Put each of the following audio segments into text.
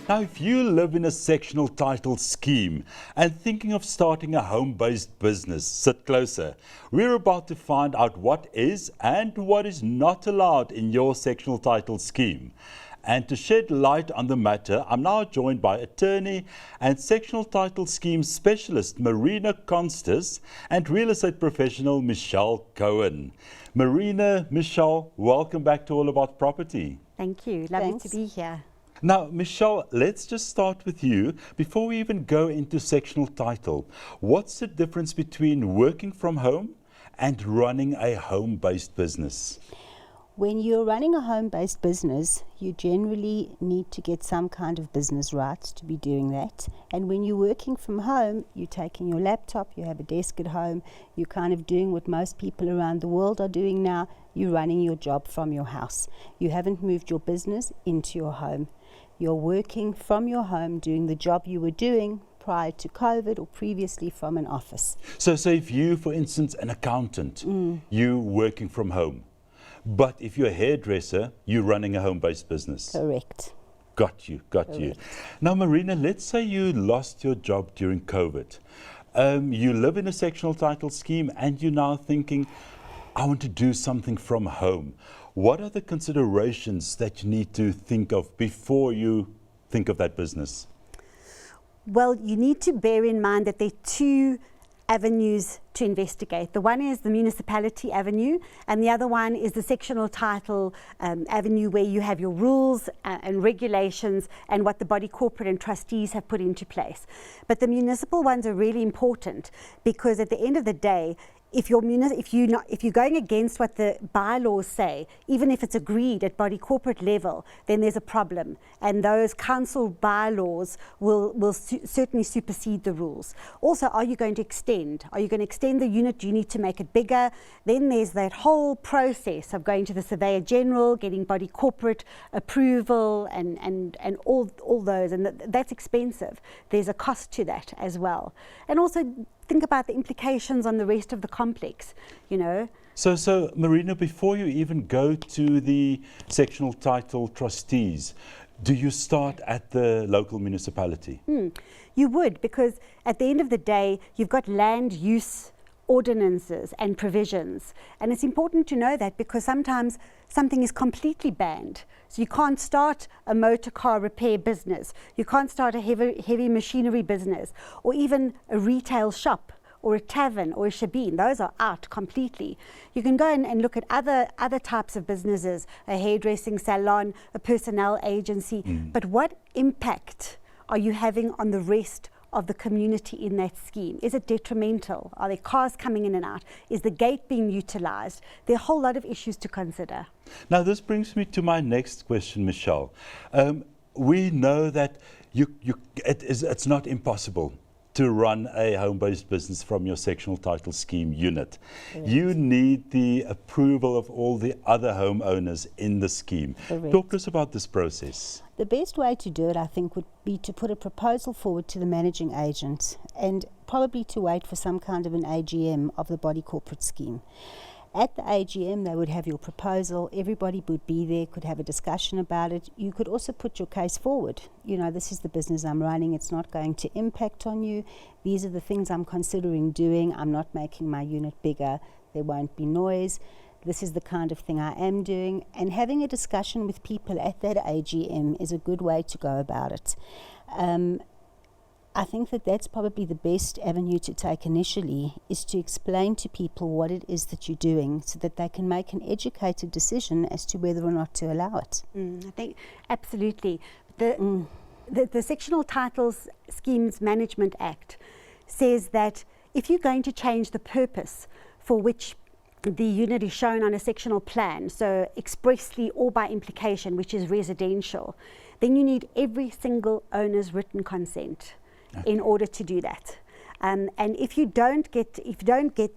Now, if you live in a sectional title scheme and thinking of starting a home-based business, sit closer. We're about to find out what is and what is not allowed in your sectional title scheme. And to shed light on the matter, I'm now joined by attorney and sectional title scheme specialist Marina Constas and real estate professional Michelle Cohen. Marina, Michelle, welcome back to All About Property. Thank you. Lovely to be here. Now, Michelle, let's just start with you. Before we even go into sectional title, what's the difference between working from home and running a home-based business? When you're running a home-based business, you generally need to get some kind of business rights to be doing that. And when you're working from home, you're taking your laptop, you have a desk at home, you're kind of doing what most people around the world are doing now. You're running your job from your house. You haven't moved your business into your home. You're working from your home, doing the job you were doing prior to COVID or previously from an office. So if you, for instance, an accountant, you working from home. But if you're a hairdresser, you're running a home-based business. Correct. Got you. Now, Marina, let's say you lost your job during COVID. You live in a sectional title scheme and you're now thinking, I want to do something from home. What are the considerations that you need to think of before you think of that business? Well, you need to bear in mind that there are two avenues to investigate. The one is the municipality avenue, and the other one is the sectional title avenue, where you have your rules and regulations and what the body corporate and trustees have put into place. But the municipal ones are really important because at the end of the day, if you're going against what the bylaws say, even if it's agreed at body corporate level, then there's a problem, and those council bylaws will certainly supersede the rules. Also, are you going to extend? Are you going to extend the unit? Do you need to make it bigger? Then there's that whole process of going to the Surveyor General, getting body corporate approval, and all those, and that's expensive. There's a cost to that as well, and also think about the implications on the rest of the complex, you know. So Marina, before you even go to the sectional title trustees, do you start at the local municipality? You would, because at the end of the day, you've got land use ordinances and provisions. And it's important to know that because sometimes something is completely banned. So you can't start a motor car repair business, you can't start a heavy machinery business, or even a retail shop, or a tavern, or a shebeen. Those are out completely. You can go and look at other types of businesses, a hairdressing salon, a personnel agency, but what impact are you having on the rest of the community in that scheme? Is it detrimental? Are there cars coming in and out? Is the gate being utilized? There are a whole lot of issues to consider. Now, this brings me to my next question, Michelle. We know that it's not impossible to run a home-based business from your sectional title scheme unit. Correct. You need the approval of all the other homeowners in the scheme. Correct. Talk to us about this process. The best way to do it, I think, would be to put a proposal forward to the managing agent and probably to wait for some kind of an AGM of the body corporate scheme. At the AGM, they would have your proposal, everybody would be there, could have a discussion about it. You could also put your case forward. You know, this is the business I'm running, it's not going to impact on you. These are the things I'm considering doing. I'm not making my unit bigger, there won't be noise. This is the kind of thing I am doing. And having a discussion with people at that AGM is a good way to go about it. I think that that's probably the best avenue to take initially, is to explain to people what it is that you're doing so that they can make an educated decision as to whether or not to allow it. I think absolutely. The Sectional Titles Schemes Management Act says that if you're going to change the purpose for which the unit is shown on a sectional plan, so expressly or by implication, which is residential, then you need every single owner's written consent in order to do that. And if you don't get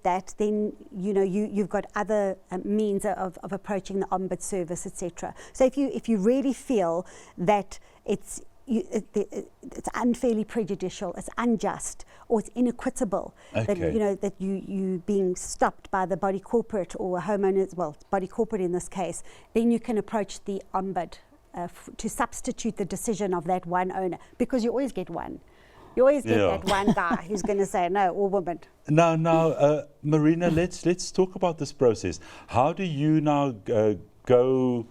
that, then you've got other means of approaching the Ombuds service, etc. So if you really feel that it's unfairly prejudicial, it's unjust, or it's inequitable, that you being stopped by the body corporate or homeowners, well, body corporate in this case, then you can approach the Ombuds to substitute the decision of that one owner, because you always get one. You always get that one guy who's going to say no, or woman. Now, Marina, let's talk about this process. How do you now go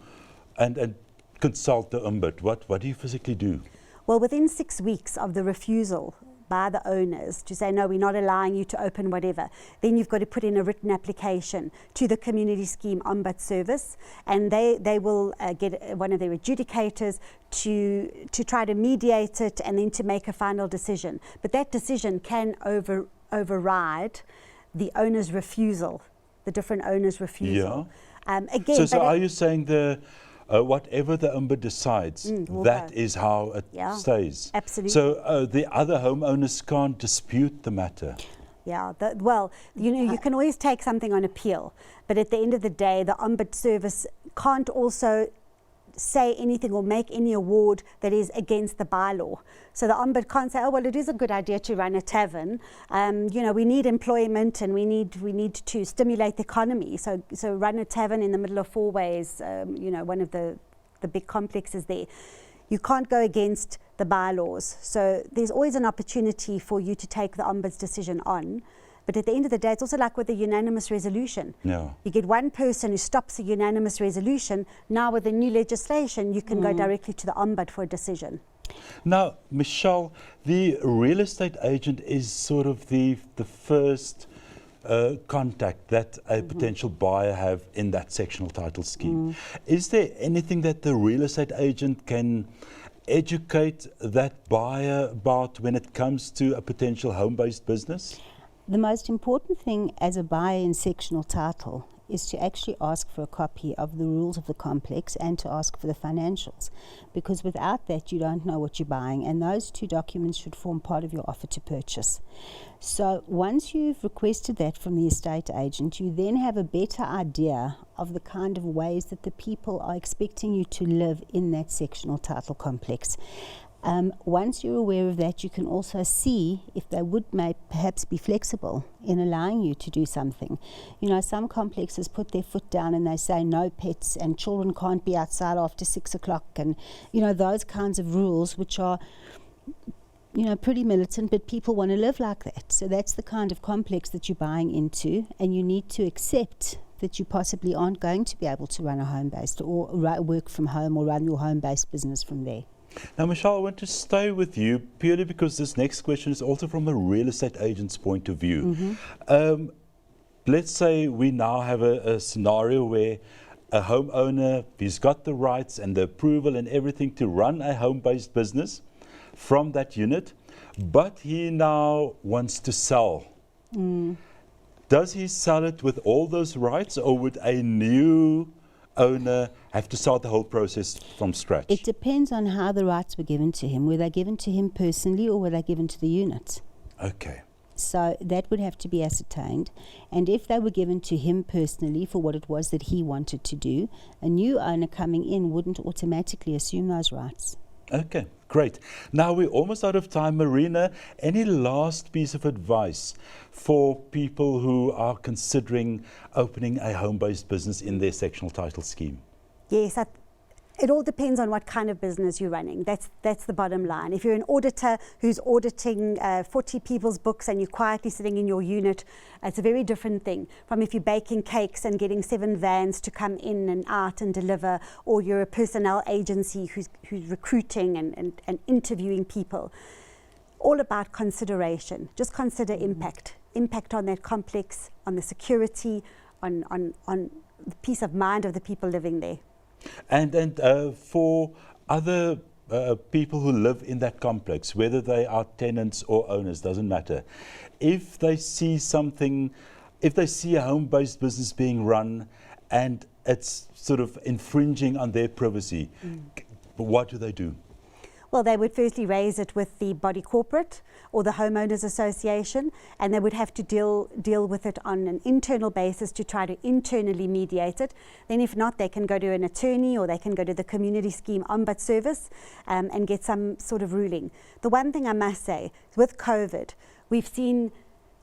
and consult the umbud? What do you physically do? Well, within 6 weeks of the refusal by the owners to say, no, we're not allowing you to open whatever, then you've got to put in a written application to the community scheme ombud service, and they will get one of their adjudicators to try to mediate it and then to make a final decision. But that decision can override the owner's refusal, the different owners' refusal. Yeah. Again, so are you saying whatever the umbud decides, that is how it stays? Absolutely. So the other homeowners can't dispute the matter? Yeah, well, you can always take something on appeal, but at the end of the day, the ombud service can't also say anything or make any award that is against the bylaw. So the ombud can't say, oh, well, it is a good idea to run a tavern. We need employment and we need to stimulate the economy. So run a tavern in the middle of Four Ways, one of the big complexes there. You can't go against the bylaws. So there's always an opportunity for you to take the ombud's decision on. But at the end of the day, it's also like with a unanimous resolution. Yeah. You get one person who stops a unanimous resolution. Now with the new legislation, you can go directly to the ombud for a decision. Now, Michelle, the real estate agent is sort of the first contact that a potential buyer have in that sectional title scheme. Is there anything that the real estate agent can educate that buyer about when it comes to a potential home-based business? The most important thing as a buyer in sectional title is to actually ask for a copy of the rules of the complex and to ask for the financials, because without that you don't know what you're buying, and those two documents should form part of your offer to purchase. So once you've requested that from the estate agent, you then have a better idea of the kind of ways that the people are expecting you to live in that sectional title complex. Once you're aware of that, you can also see if they would perhaps be flexible in allowing you to do something. Some complexes put their foot down and they say no pets and children can't be outside after 6 o'clock, and those kinds of rules which are pretty militant, but people want to live like that. So that's the kind of complex that you're buying into, and you need to accept that you possibly aren't going to be able to run a home-based or work from home or run your home-based business from there. Now, Michelle, I want to stay with you purely because this next question is also from a real estate agent's point of view. Let's say we now have a scenario where a homeowner, he's got the rights and the approval and everything to run a home-based business from that unit, but he now wants to sell. Does he sell it with all those rights, or would a new owner have to start the whole process from scratch? It depends on how the rights were given to him. Were they given to him personally or were they given to the unit? Okay. So that would have to be ascertained. And if they were given to him personally for what it was that he wanted to do, a new owner coming in wouldn't automatically assume those rights. Okay, great. Now we're almost out of time. Marina, any last piece of advice for people who are considering opening a home-based business in their sectional title scheme? Yes, it all depends on what kind of business you're running. That's the bottom line. If you're an auditor who's auditing 40 people's books and you're quietly sitting in your unit, it's a very different thing from if you're baking cakes and getting 7 vans to come in and out and deliver, or you're a personnel agency who's recruiting and interviewing people. All about consideration. Just consider impact on that complex, on the security, on the peace of mind of the people living there. And for other people who live in that complex, whether they are tenants or owners, doesn't matter. If they see a home-based business being run and it's sort of infringing on their privacy, what do they do? Well, they would firstly raise it with the body corporate or the homeowners association, and they would have to deal with it on an internal basis to try to internally mediate it. Then if not, they can go to an attorney or they can go to the community scheme ombud service and get some sort of ruling. The one thing I must say, with COVID, we've seen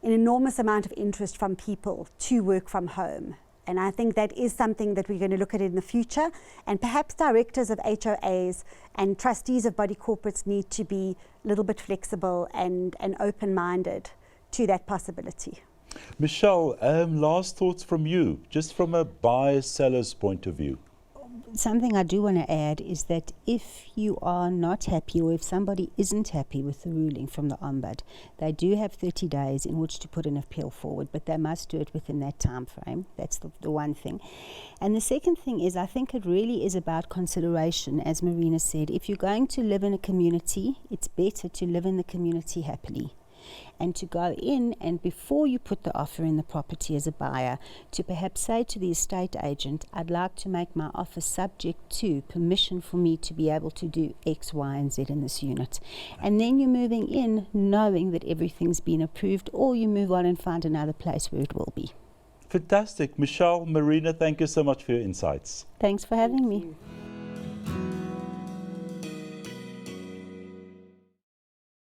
an enormous amount of interest from people to work from home. And I think that is something that we're going to look at in the future. And perhaps directors of HOAs and trustees of body corporates need to be a little bit flexible and open-minded to that possibility. Michelle, last thoughts from you, just from a buyer-seller's point of view. Something I do want to add is that if you are not happy, or if somebody isn't happy with the ruling from the Ombud, they do have 30 days in which to put an appeal forward, but they must do it within that time frame. That's the one thing. And the second thing is, I think it really is about consideration. As Marina said, if you're going to live in a community, it's better to live in the community happily. And to go in and before you put the offer in the property as a buyer, to perhaps say to the estate agent, I'd like to make my offer subject to permission for me to be able to do X, Y, and Z in this unit. And then you're moving in knowing that everything's been approved, or you move on and find another place where it will be. Fantastic. Michelle, Marina, thank you so much for your insights. Thanks for having me.